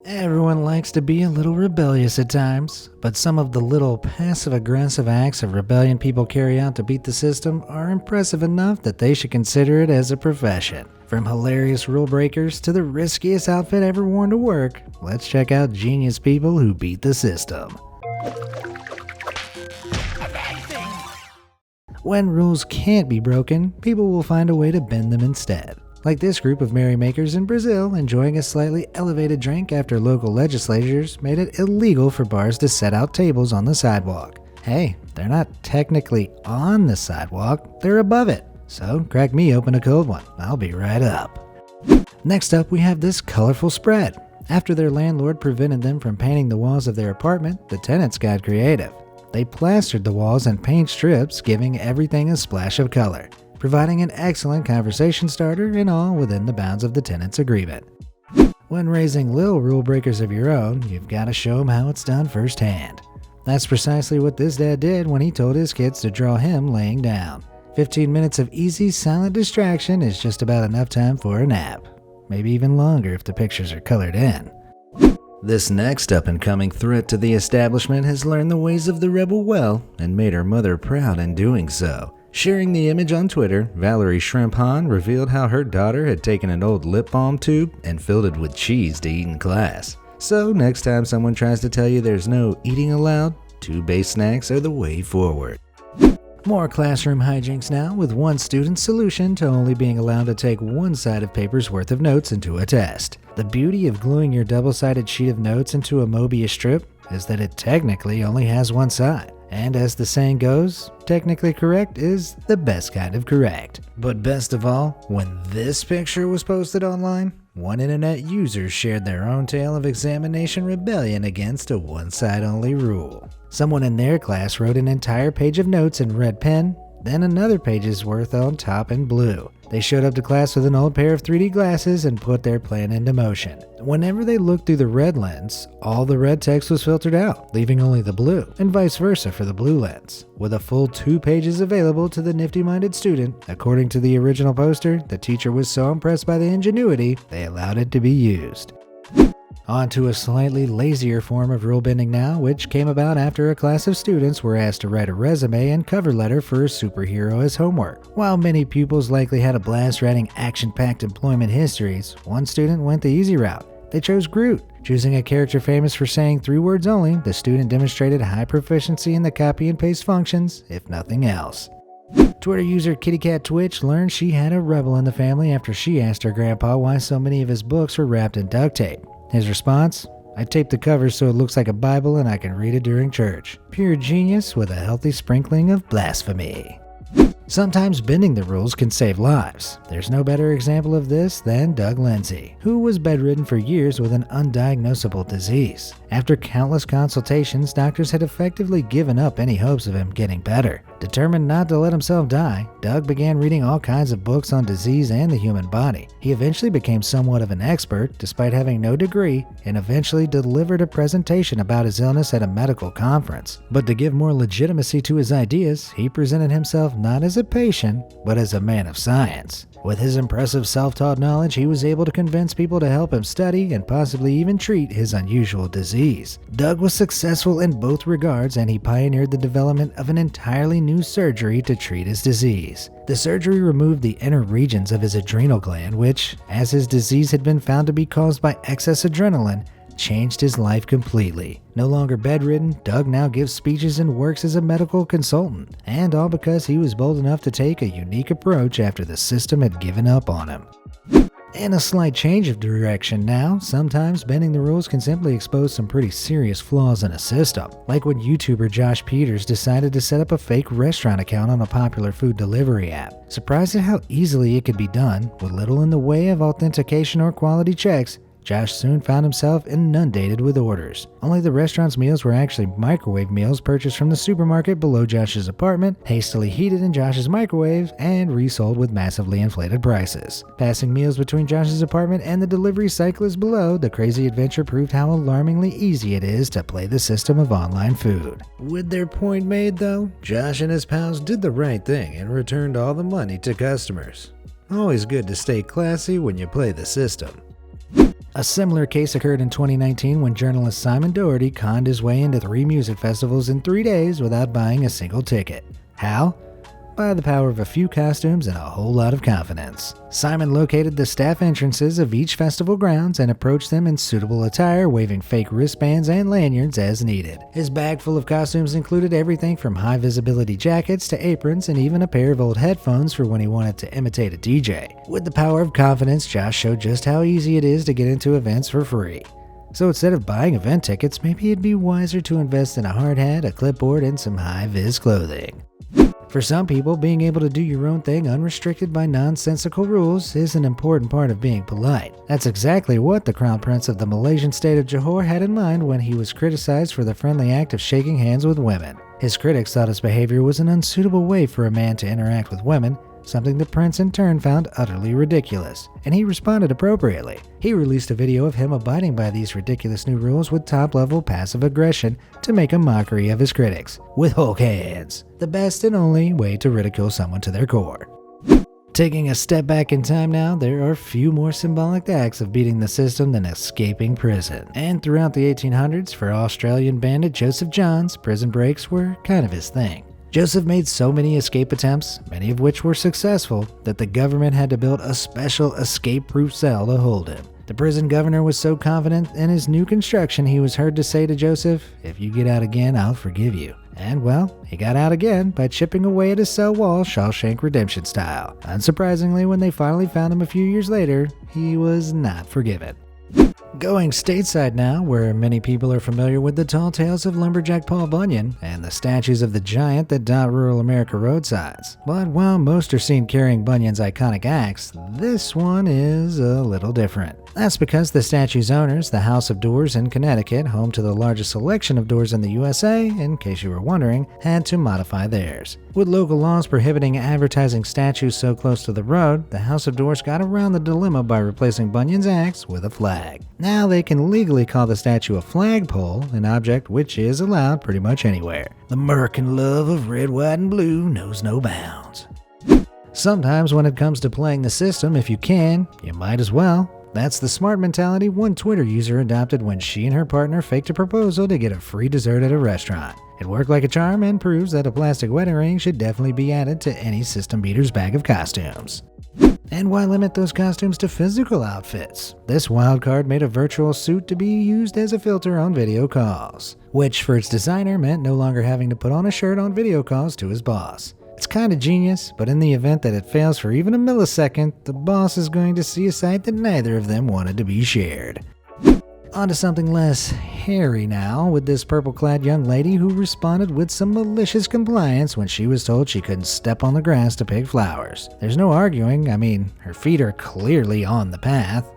Everyone likes to be a little rebellious at times, but some of the little passive-aggressive acts of rebellion people carry out to beat the system are impressive enough that they should consider it as a profession. From hilarious rule breakers to the riskiest outfit ever worn to work, let's check out genius people who beat the system. When rules can't be broken, people will find a way to bend them instead. Like this group of merrymakers in Brazil enjoying a slightly elevated drink after local legislatures made it illegal for bars to set out tables on the sidewalk. Hey, they're not technically on the sidewalk, they're above it. So crack me open a cold one, I'll be right up. Next up we have this colorful spread. After their landlord prevented them from painting the walls of their apartment, the tenants got creative. They plastered the walls in paint strips, giving everything a splash of color, providing an excellent conversation starter and all within the bounds of the tenant's agreement. When raising little rule breakers of your own, you've got to show them how it's done firsthand. That's precisely what this dad did when he told his kids to draw him laying down. 15 minutes of easy, silent distraction is just about enough time for a nap. Maybe even longer if the pictures are colored in. This next up-and-coming threat to the establishment has learned the ways of the rebel well and made her mother proud in doing so. Sharing the image on Twitter, Valerie Shrimp Han revealed how her daughter had taken an old lip balm tube and filled it with cheese to eat in class. So next time someone tries to tell you there's no eating allowed, tube-based snacks are the way forward. More classroom hijinks now, with one student's solution to only being allowed to take one side of paper's worth of notes into a test. The beauty of gluing your double-sided sheet of notes into a Mobius strip is that it technically only has one side. And as the saying goes, technically correct is the best kind of correct. But best of all, when this picture was posted online, one internet user shared their own tale of examination rebellion against a one-side-only rule. Someone in their class wrote an entire page of notes in red pen, then another page's worth on top in blue. They showed up to class with an old pair of 3D glasses and put their plan into motion. Whenever they looked through the red lens, all the red text was filtered out, leaving only the blue, and vice versa for the blue lens. With a full 2 pages available to the nifty-minded student, according to the original poster, the teacher was so impressed by the ingenuity, they allowed it to be used. On to a slightly lazier form of rule bending now, which came about after a class of students were asked to write a resume and cover letter for a superhero as homework. While many pupils likely had a blast writing action-packed employment histories, one student went the easy route. They chose Groot. Choosing a character famous for saying 3 words only, the student demonstrated high proficiency in the copy and paste functions, if nothing else. Twitter user KittyCatTwitch learned she had a rebel in the family after she asked her grandpa why so many of his books were wrapped in duct tape. His response? I taped the cover so it looks like a Bible and I can read it during church. Pure genius with a healthy sprinkling of blasphemy. Sometimes bending the rules can save lives. There's no better example of this than Doug Lindsey, who was bedridden for years with an undiagnosable disease. After countless consultations, doctors had effectively given up any hopes of him getting better. Determined not to let himself die, Doug began reading all kinds of books on disease and the human body. He eventually became somewhat of an expert, despite having no degree, and eventually delivered a presentation about his illness at a medical conference. But to give more legitimacy to his ideas, he presented himself not as a patient, but as a man of science. With his impressive self-taught knowledge, he was able to convince people to help him study and possibly even treat his unusual disease. Doug was successful in both regards, and he pioneered the development of an entirely new surgery to treat his disease. The surgery removed the inner regions of his adrenal gland, which, as his disease had been found to be caused by excess adrenaline, changed his life completely. No longer bedridden, Doug now gives speeches and works as a medical consultant, and all because he was bold enough to take a unique approach after the system had given up on him. In a slight change of direction now, sometimes bending the rules can simply expose some pretty serious flaws in a system, like when YouTuber Josh Peters decided to set up a fake restaurant account on a popular food delivery app. Surprised at how easily it could be done, with little in the way of authentication or quality checks, Josh soon found himself inundated with orders. Only the restaurant's meals were actually microwave meals purchased from the supermarket below Josh's apartment, hastily heated in Josh's microwave, and resold with massively inflated prices. Passing meals between Josh's apartment and the delivery cyclist below, the crazy adventure proved how alarmingly easy it is to play the system of online food. With their point made though, Josh and his pals did the right thing and returned all the money to customers. Always good to stay classy when you play the system. A similar case occurred in 2019 when journalist Simon Doherty conned his way into 3 music festivals in 3 days without buying a single ticket. How? By the power of a few costumes and a whole lot of confidence. Simon located the staff entrances of each festival grounds and approached them in suitable attire, waving fake wristbands and lanyards as needed. His bag full of costumes included everything from high-visibility jackets to aprons and even a pair of old headphones for when he wanted to imitate a DJ. With the power of confidence, Josh showed just how easy it is to get into events for free. So instead of buying event tickets, maybe it'd be wiser to invest in a hard hat, a clipboard, and some high-vis clothing. For some people, being able to do your own thing unrestricted by nonsensical rules is an important part of being polite. That's exactly what the Crown Prince of the Malaysian state of Johor had in mind when he was criticized for the friendly act of shaking hands with women. His critics thought his behavior was an unsuitable way for a man to interact with women, something the prince in turn found utterly ridiculous, and he responded appropriately. He released a video of him abiding by these ridiculous new rules with top-level passive aggression to make a mockery of his critics, with Hulk hands, the best and only way to ridicule someone to their core. Taking a step back in time now, there are few more symbolic acts of beating the system than escaping prison. And throughout the 1800s, for Australian bandit Joseph Johns, prison breaks were kind of his thing. Joseph made so many escape attempts, many of which were successful, that the government had to build a special escape-proof cell to hold him. The prison governor was so confident in his new construction he was heard to say to Joseph, "If you get out again, I'll forgive you." And well, he got out again by chipping away at his cell wall Shawshank Redemption style. Unsurprisingly, when they finally found him a few years later, he was not forgiven. Going stateside now, where many people are familiar with the tall tales of lumberjack Paul Bunyan and the statues of the giant that dot rural America roadsides. But while most are seen carrying Bunyan's iconic axe, this one is a little different. That's because the statue's owners, the House of Doors in Connecticut, home to the largest selection of doors in the USA, in case you were wondering, had to modify theirs. With local laws prohibiting advertising statues so close to the road, the House of Doors got around the dilemma by replacing Bunyan's axe with a flag. Now they can legally call the statue a flagpole, an object which is allowed pretty much anywhere. The American love of red, white, and blue knows no bounds. Sometimes when it comes to playing the system, if you can, you might as well. That's the smart mentality one Twitter user adopted when she and her partner faked a proposal to get a free dessert at a restaurant. It worked like a charm and proves that a plastic wedding ring should definitely be added to any system beater's bag of costumes. And why limit those costumes to physical outfits? This wild card made a virtual suit to be used as a filter on video calls, which for its designer meant no longer having to put on a shirt on video calls to his boss. It's kind of genius, but in the event that it fails for even a millisecond, the boss is going to see a sight that neither of them wanted to be shared. On to something less hairy now, with this purple-clad young lady who responded with some malicious compliance when she was told she couldn't step on the grass to pick flowers. There's no arguing, I mean, her feet are clearly on the path.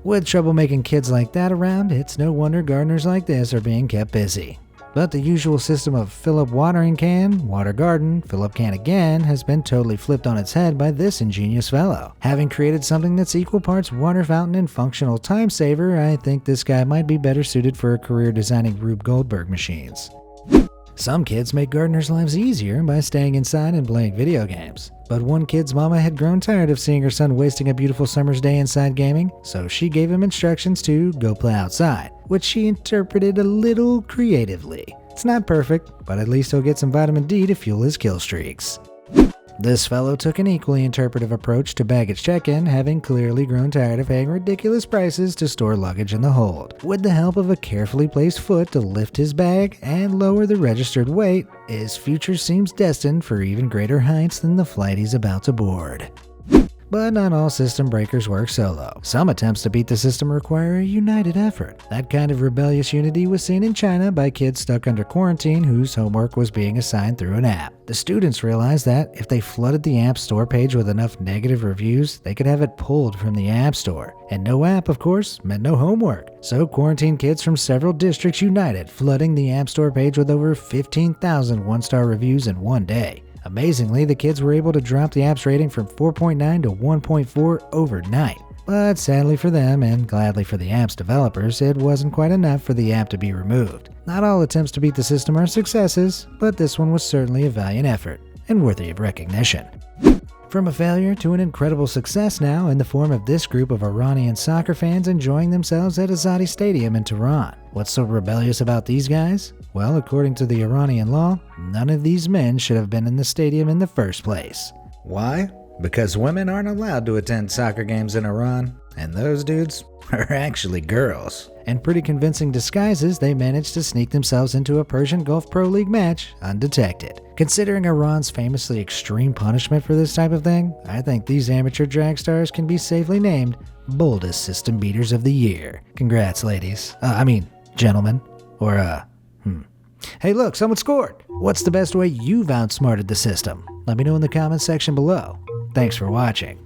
With troublemaking kids like that around, it's no wonder gardeners like this are being kept busy. But the usual system of fill up watering can, water garden, fill up can again has been totally flipped on its head by this ingenious fellow. Having created something that's equal parts water fountain and functional time saver, I think this guy might be better suited for a career designing Rube Goldberg machines. Some kids make gardeners' lives easier by staying inside and playing video games. But one kid's mama had grown tired of seeing her son wasting a beautiful summer's day inside gaming, so she gave him instructions to go play outside, which she interpreted a little creatively. It's not perfect, but at least he'll get some vitamin D to fuel his kill streaks. This fellow took an equally interpretive approach to baggage check-in, having clearly grown tired of paying ridiculous prices to store luggage in the hold. With the help of a carefully placed foot to lift his bag and lower the registered weight, his future seems destined for even greater heights than the flight he's about to board. But not all system breakers work solo. Some attempts to beat the system require a united effort. That kind of rebellious unity was seen in China by kids stuck under quarantine whose homework was being assigned through an app. The students realized that if they flooded the App Store page with enough negative reviews, they could have it pulled from the App Store. And no app, of course, meant no homework. So quarantine kids from several districts united, flooding the App Store page with over 15,000 one-star reviews in one day. Amazingly, the kids were able to drop the app's rating from 4.9 to 1.4 overnight. But sadly for them, and gladly for the app's developers, it wasn't quite enough for the app to be removed. Not all attempts to beat the system are successes, but this one was certainly a valiant effort, and worthy of recognition. From a failure to an incredible success now in the form of this group of Iranian soccer fans enjoying themselves at Azadi Stadium in Tehran. What's so rebellious about these guys? Well, according to the Iranian law, none of these men should have been in the stadium in the first place. Why? Because women aren't allowed to attend soccer games in Iran, and those dudes are actually girls. In pretty convincing disguises, they managed to sneak themselves into a Persian Gulf Pro League match undetected. Considering Iran's famously extreme punishment for this type of thing, I think these amateur drag stars can be safely named boldest system beaters of the year. Congrats, ladies. Gentlemen. Hey look, someone scored! What's the best way you've outsmarted the system? Let me know in the comments section below. Thanks for watching.